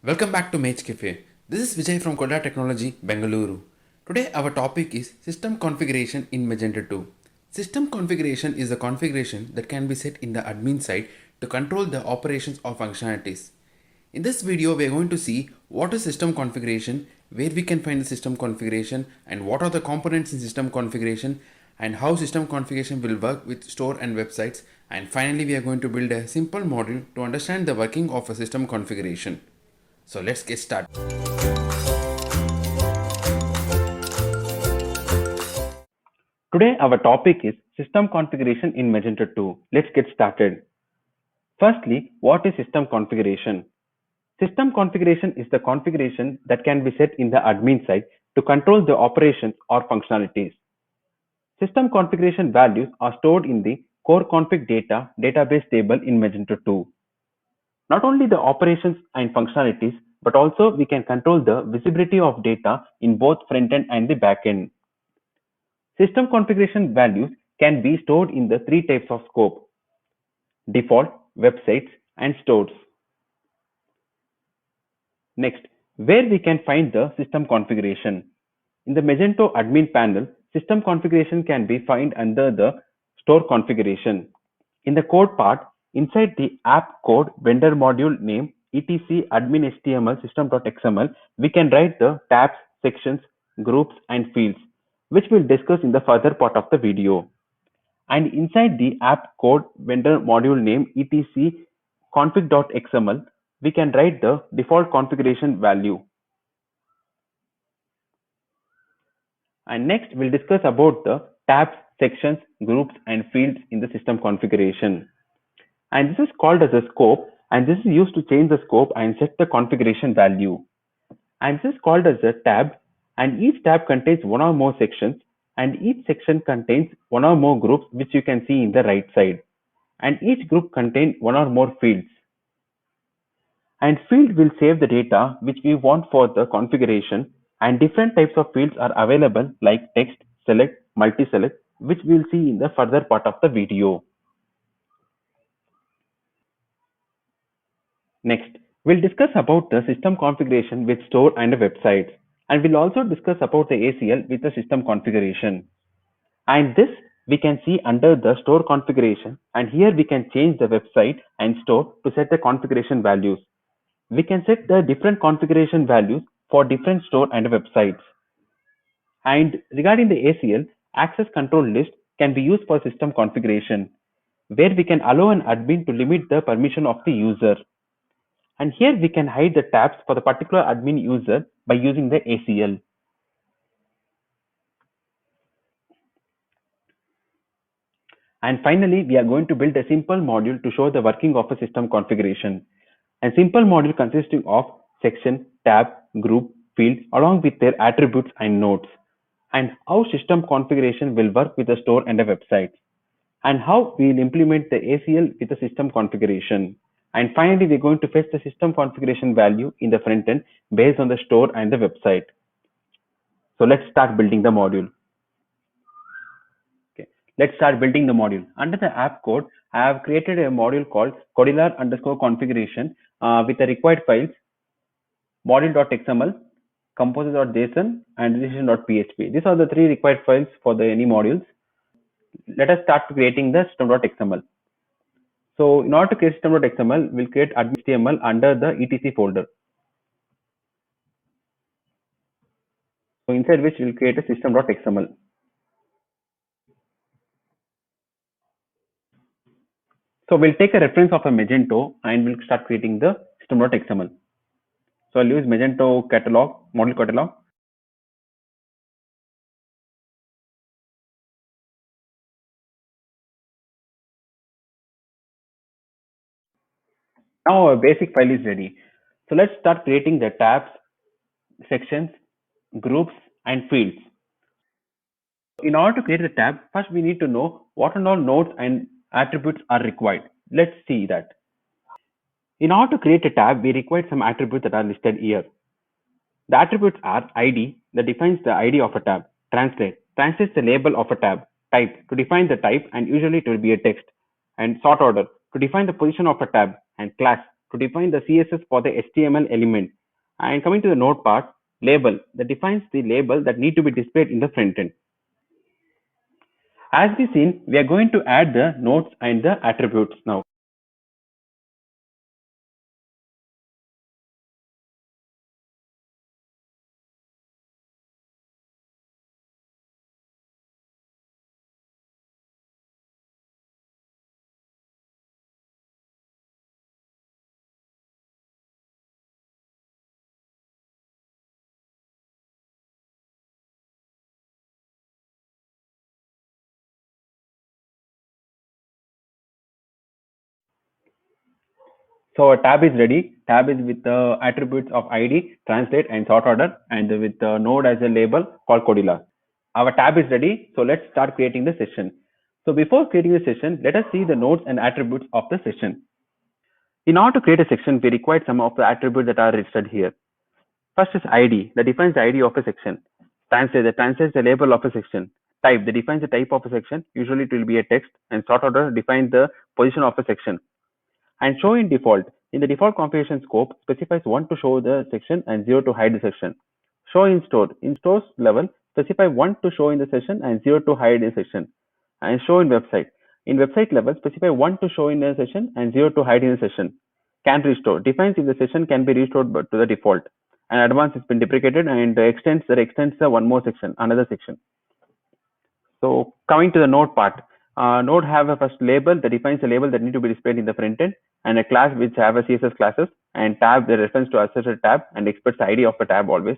Welcome back to MageCafe. This is Vijay from Codilar Technology, Bengaluru. Today our topic is System Configuration in Magento 2. System configuration is the configuration that can be set in the admin side to control the operations or functionalities. In this video, we are going to see what is system configuration, where we can find the system configuration, and what are the components in system configuration, and how system configuration will work with store and websites. And finally, we are going to build a simple module to understand the working of a system configuration. So let's get started. Today our topic is system configuration in Magento 2. Let's get started. Firstly, what is system configuration? System configuration is the configuration that can be set in the admin side to control the operations or functionalities. System configuration values are stored in the core config data database table in Magento 2. Not only the operations and functionalities, but also we can control the visibility of data in both front-end and the back-end. System configuration values can be stored in the three types of scope: default, websites, and stores. Next, where we can find the system configuration. In the Magento admin panel, system configuration can be found under the store configuration. In the code part, inside the app code vendor module name etc admin html system.xml, we can write the tabs, sections, groups, and fields, which we'll discuss in the further part of the video. And inside the app code vendor module name etc config.xml, we can write the default configuration value. And next, we'll discuss about the tabs, sections, groups, and fields in the system configuration. And this is called as a scope, and this is used to change the scope and set the configuration value. And this is called as a tab, and each tab contains one or more sections, and each section contains one or more groups, which you can see in the right side. And each group contains one or more fields. And field will save the data which we want for the configuration, and different types of fields are available like text, select, multi-select, which we'll see in the further part of the video. Next, we'll discuss about the system configuration with store and websites, and we'll also discuss about the ACL with the system configuration. And this we can see under the store configuration, and here we can change the website and store to set the configuration values. We can set the different configuration values for different store and websites. And regarding the ACL, access control list can be used for system configuration, where we can allow an admin to limit the permission of the user. And here we can hide the tabs for the particular admin user by using the ACL. And finally, we are going to build a simple module to show the working of a system configuration. A simple module consisting of section, tab, group, field, along with their attributes and nodes, and how system configuration will work with a store and a website, and how we will implement the ACL with the system configuration. And finally, we're going to fetch the system configuration value in the front end based on the store and the website. So let's start building the module. Okay, let's start building the module. Under the app code, I have created a module called Codilar underscore configuration with the required files module.xml, composer.json, and decision.php. These are the three required files for the any modules. Let us start creating the system.xml. So in order to create system.xml, we'll create admin.html under the etc folder. So inside which we'll create a system.xml. So we'll take a reference of a Magento and we'll start creating the system.xml. So I'll use Magento catalog, model catalog. Now our basic file is ready. So let's start creating the tabs, sections, groups, and fields. In order to create the tab, first we need to know what and all nodes and attributes are required. Let's see that. In order to create a tab, we require some attributes that are listed here. The attributes are ID, that defines the ID of a tab; translates the label of a tab; type, to define the type and usually it will be a text; and sort order, to define the position of a tab; and class, to define the CSS for the HTML element. And coming to the node part, label that defines the label that need to be displayed in the front end. As we seen, we are going to add the nodes and the attributes now. So a tab is ready. Tab is with the attributes of ID, translate, and sort order, and with the node as a label called Codilar. Our tab is ready. So let's start creating the session. So before creating the session, let us see the nodes and attributes of the session. In order to create a section, we require some of the attributes that are listed here. First is ID, that defines the ID of a section. Translate, that translates the label of a section. Type, that defines the type of a section. Usually it will be a text. And sort order defines the position of a section. And show in default. In the default configuration scope, specifies 1 to show the section and 0 to hide the section. Show in store. In stores level, specify 1 to show in the session and 0 to hide in section. And show in website. In website level, specify 1 to show in the session and 0 to hide in the session. Can restore. Defines if the session can be restored to the default. And advanced has been deprecated and extends the one more section, another section. So coming to the node part, node have a first label that defines the label that need to be displayed in the front end, and a class which have a CSS classes, and tab the reference to associated tab and express the ID of a tab always.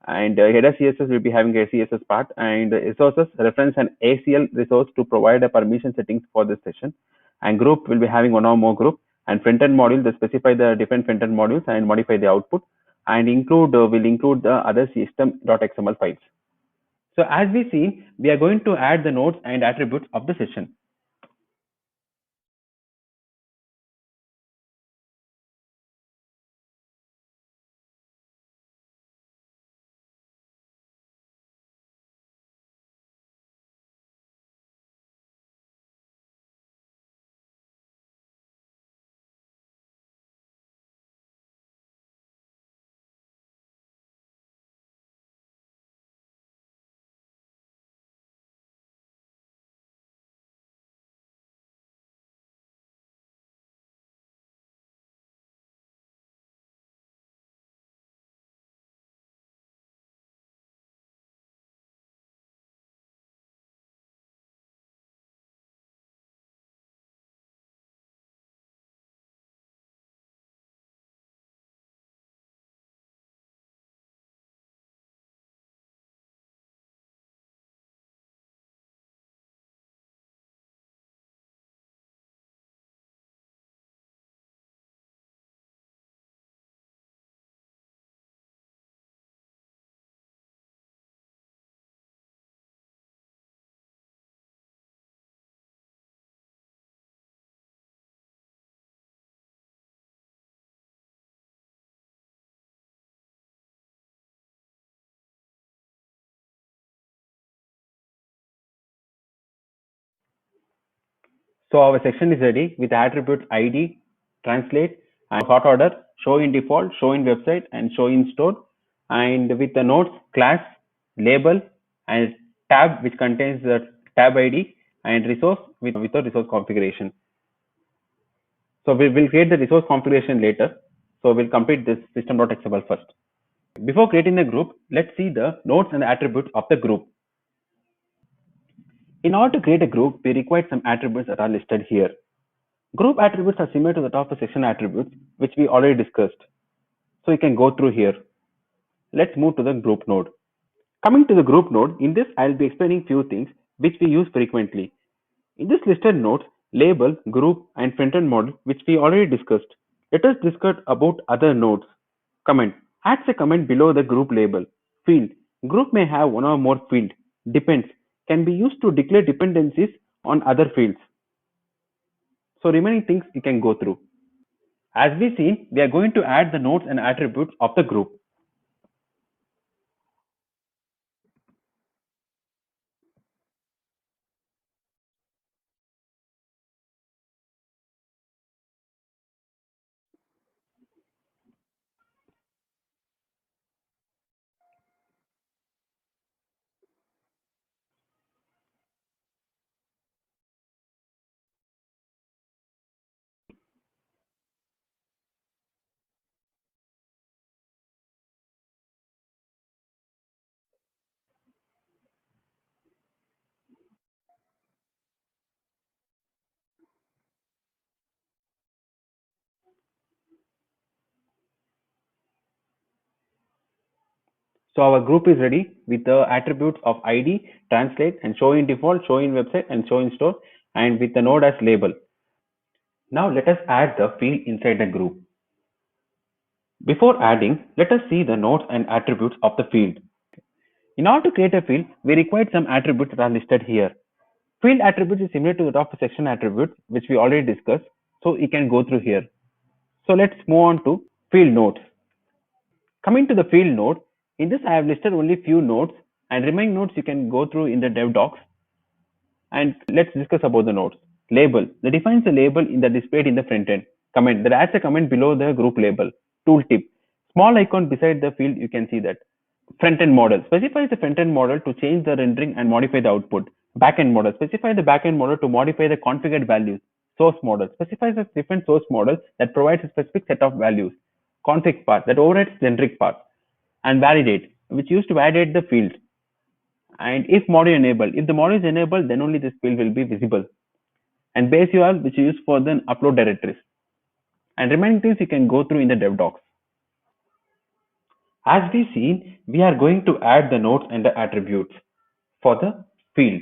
And header CSS will be having a CSS part, and resources reference an ACL resource to provide a permission settings for this session. And group will be having one or more group, and front end module they specify the different front end modules and modify the output, and include will include the other system.xml files. So as we see, we are going to add the nodes and attributes of the session. So our section is ready with attributes ID, translate, and sort order, show in default, show in website, and show in store, and with the nodes, class, label, and tab which contains the tab ID and resource with the resource configuration. So we will create the resource configuration later. So we'll complete this system.xml first. Before creating the group, let's see the nodes and attributes of the group. In order to create a group, we require some attributes that are listed here. Group attributes are similar to the top of section attributes, which we already discussed. So you can go through here. Let's move to the group node. Coming to the group node, in this I'll be explaining few things which we use frequently. In this listed nodes, label, group, and front-end model, which we already discussed. Let us discuss about other nodes. Comment. Adds a comment below the group label. Field. Group may have one or more field. Depends. Can be used to declare dependencies on other fields. So remaining things you can go through. As we seen, we are going to add the nodes and attributes of the group. So our group is ready with the attributes of ID, translate, and show in default, show in website, and show in store, and with the node as label. Now let us add the field inside the group. Before adding, let us see the nodes and attributes of the field. In order to create a field, we require some attributes that are listed here. Field attributes is similar to that of section attributes, which we already discussed, so you can go through here. So let's move on to field nodes. Coming to the field node, in this I have listed only few nodes, and remaining nodes you can go through in the dev docs. And let's discuss about the nodes. Label. That defines the label in the displayed in the front end. Comment. That adds a comment below the group label. Tooltip. Small icon beside the field, you can see that. Front-end model specifies the front-end model to change the rendering and modify the output. Back-end model specify the back-end model to modify the configured values. Source model specifies a different source model that provides a specific set of values. Config path that overrides generic path. And validate, which used to validate the field. And if module enabled, if the module is enabled, then only this field will be visible. And base URL, which is used for the upload directories. And remaining things you can go through in the dev docs. As we seen, we are going to add the nodes and the attributes for the field.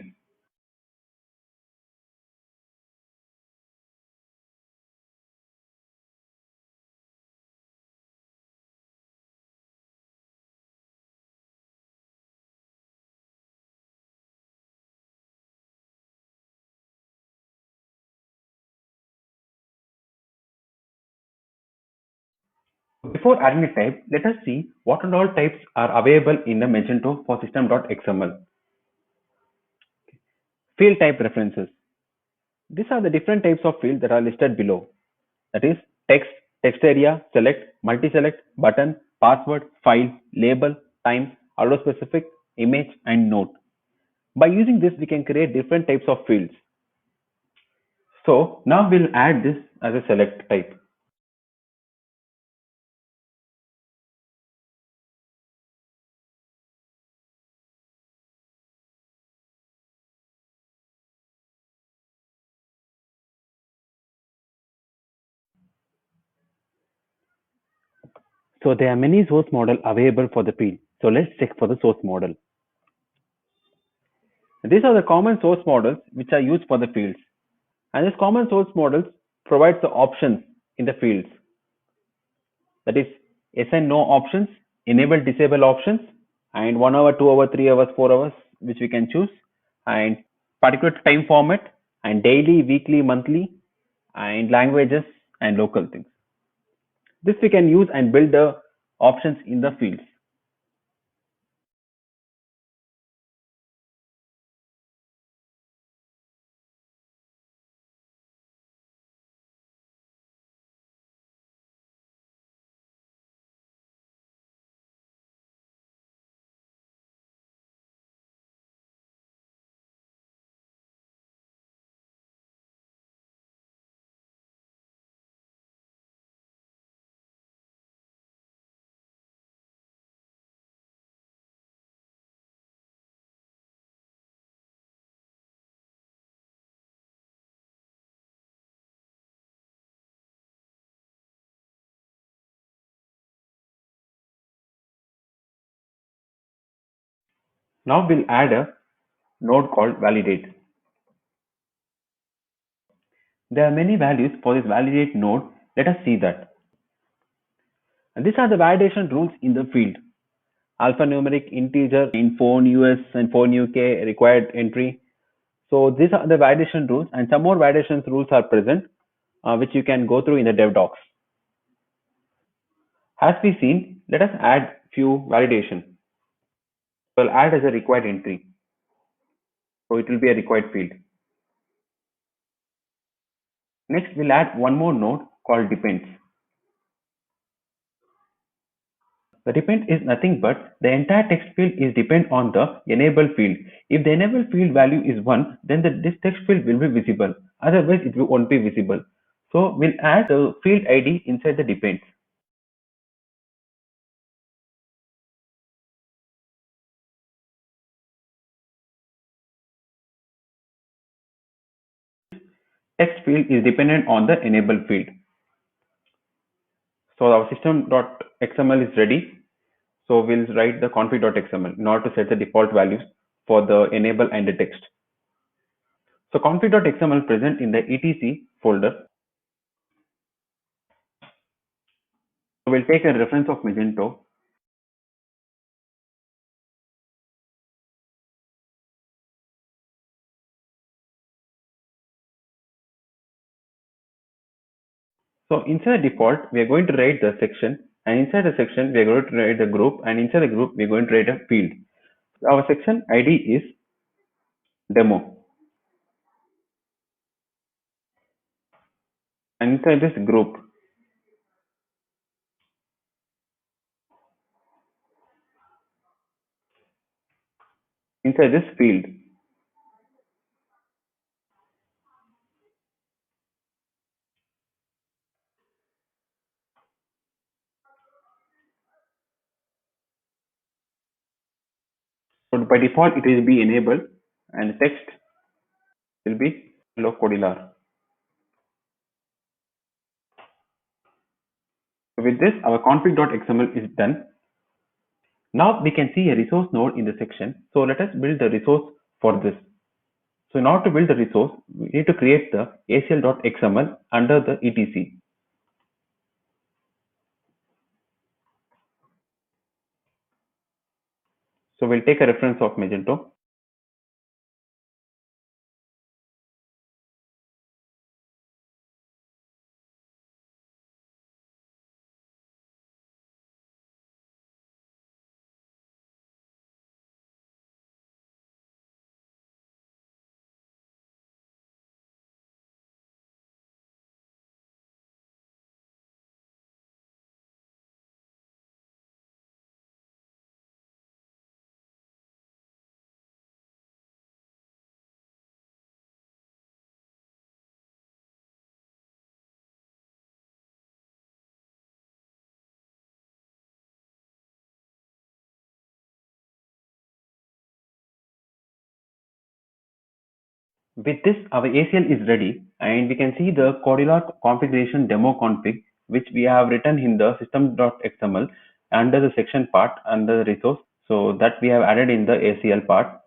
Before adding a type, let us see what and all types are available in the Magento for system.xml. Field type references. These are the different types of fields that are listed below. That is text, text area, select, multi-select, button, password, file, label, time, auto specific, image, and note. By using this, we can create different types of fields. So now we'll add this as a select type. So there are many source model available for the field. So let's check for the source model. These are the common source models which are used for the fields. And this common source models provides the options in the fields. That is yes and no options, enable disable options, and 1 hour, 2 hour, 3 hours, 4 hours, which we can choose, and particular time format, and daily, weekly, monthly, and languages and local things. This we can use and build the options in the fields. Now we'll add a node called validate. There are many values for this validate node. Let us see that. And these are the validation rules in the field. Alphanumeric, integer, in phone US and phone UK required entry. So these are the validation rules, and some more validation rules are present, which you can go through in the dev docs. As we seen, let us add few validation. We'll add as a required entry. So it will be a required field. Next, we'll add one more node called depends. The depend is nothing but the entire text field is depend on the enable field. If the enable field value is 1, then this text field will be visible. Otherwise, it won't be visible. So we'll add the field ID inside the depends. Text field is dependent on the enable field. So our system.xml is ready. So we'll write the config.xml in order to set the default values for the enable and the text. So config.xml present in the etc folder. So we'll take a reference of Magento. So inside the default, we are going to write the section, and inside the section, we are going to write the group, and inside the group, we are going to write a field. So our section ID is demo, and inside this group, inside this field, so by default, it will be enabled, and text will be below Codilar. So with this, our config.xml is done. Now we can see a resource node in the section. So let us build the resource for this. So in order to build the resource, we need to create the acl.xml under the etc. So we'll take a reference of Magento. With this, our ACL is ready, and we can see the Codilar configuration demo config, which we have written in the system.xml under the section part under the resource. So that we have added in the ACL part.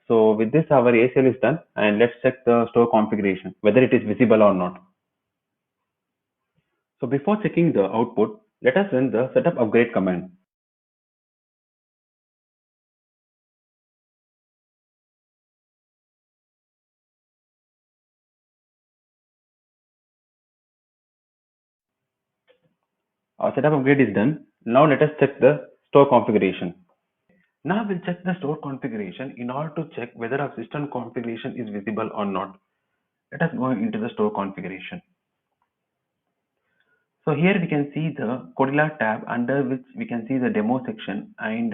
So with this, our ACL is done, and let's check the store configuration, whether it is visible or not. So before checking the output, let us run the setup upgrade command. Our setup upgrade is done. Now let us check the store configuration. Now we'll check the store configuration in order to check whether our system configuration is visible or not. Let us go into the store configuration. So here we can see the Codilar tab under which we can see the demo section and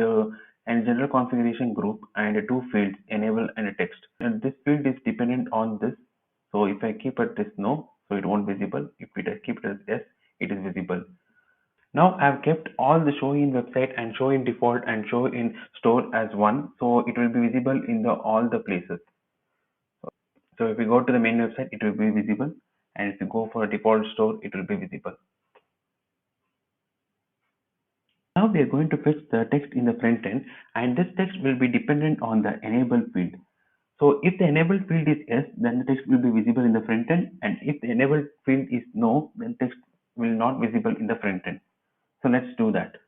general configuration group and two fields, enable and a text. And this field is dependent on this. So if I keep it as no, so it won't visible. If I keep it as yes, it is visible. Now I have kept all the show in website and show in default and show in store as one, so it will be visible in the all the places. So if we go to the main website, it will be visible, and if you go for a default store, it will be visible. Now we are going to fetch the text in the front end, and this text will be dependent on the enable field. So if the enabled field is yes, then the text will be visible in the front end, and if the enabled field is no, then text will not visible in the front end. So let's do that.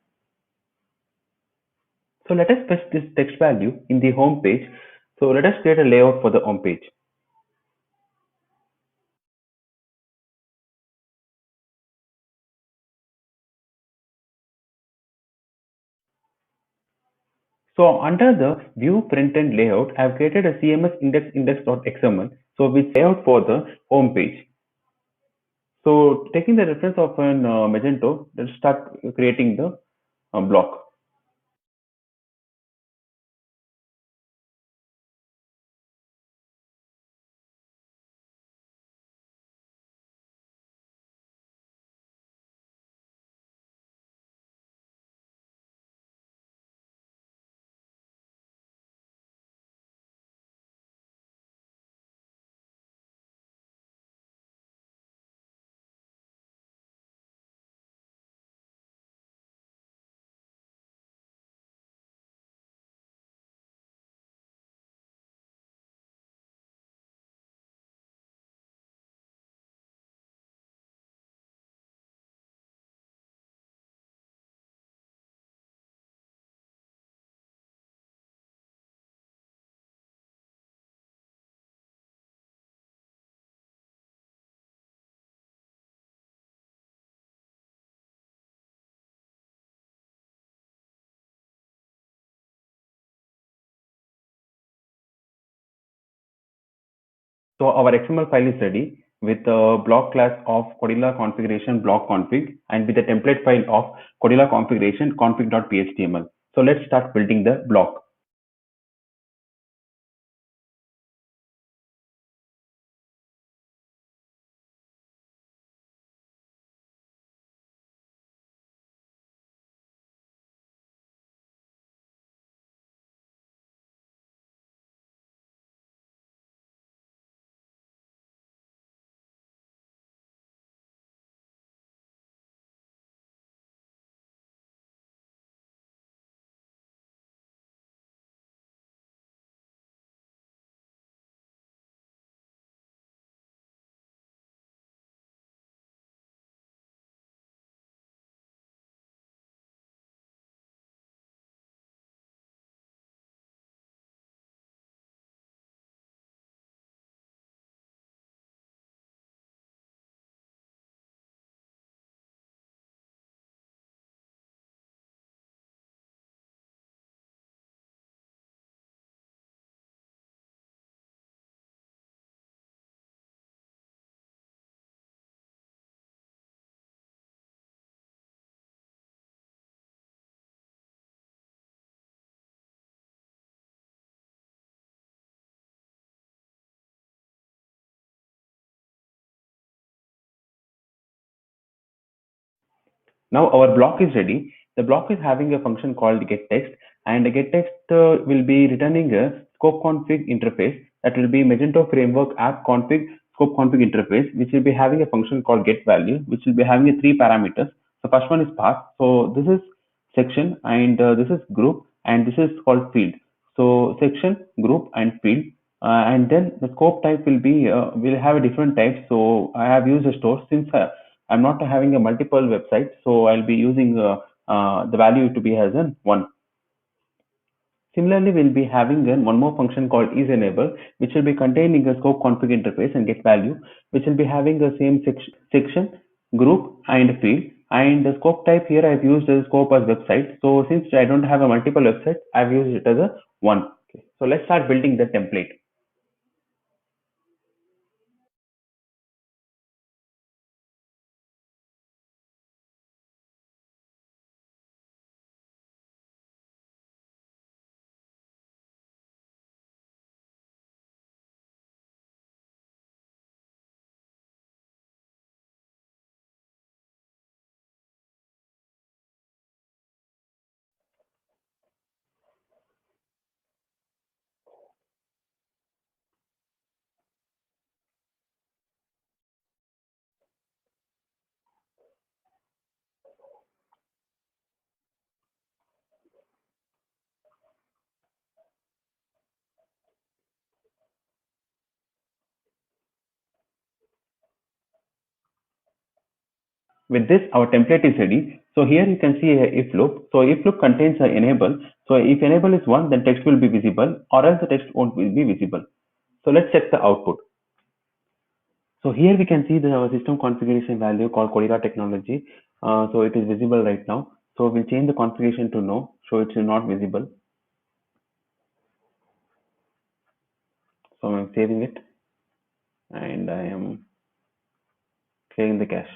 So let us fetch this text value in the home page. So let us create a layout for the home page. So under the view front-end layout, I have created a CMS index.xml. So which layout for the home page. So taking the reference of an Magento, let's start creating the block. So our XML file is ready with the block class of Codilar configuration block config and with the template file of Codilar configuration config.html. So let's start building the block. Now our block is ready. The block is having a function called getText, and the getText will be returning a scope config interface that will be Magento framework app config scope config interface, which will be having a function called getValue, which will be having a three parameters. The first one is path. So this is section, and this is group, and this is called field. So section, group, and field. And then the scope type will have a different type. So I have used a store since I'm not having a multiple website, so I'll be using the value to be as an 1. Similarly, we'll be having one more function called isEnable, which will be containing a scope config interface and get value, which will be having the same section, group, and field. And the scope type here I've used as scope as website. So since I don't have a multiple website, I've used it as a 1. Okay. So let's start building the template. With this, our template is ready. So here you can see a if loop. So if loop contains a enable. So if enable is 1, then text will be visible, or else the text won't be visible. So let's check the output. So here we can see the system configuration value called Codilar technology. So it is visible right now. So we'll change the configuration to no, so it's not visible. So I'm saving it, and I am clearing the cache.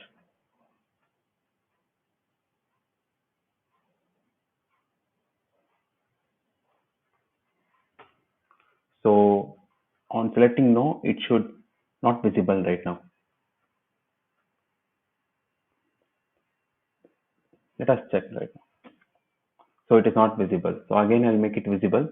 So on selecting no, it should not visible right now. Let us check right now. So it is not visible. So again, I'll make it visible.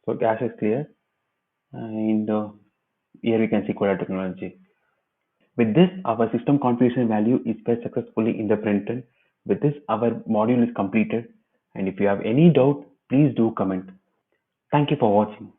So cache is clear, and here we can see Codilar technology. With this, our system configuration value is fetched successfully in the printer. With this, our module is completed. And if you have any doubt, please do comment. Thank you for watching.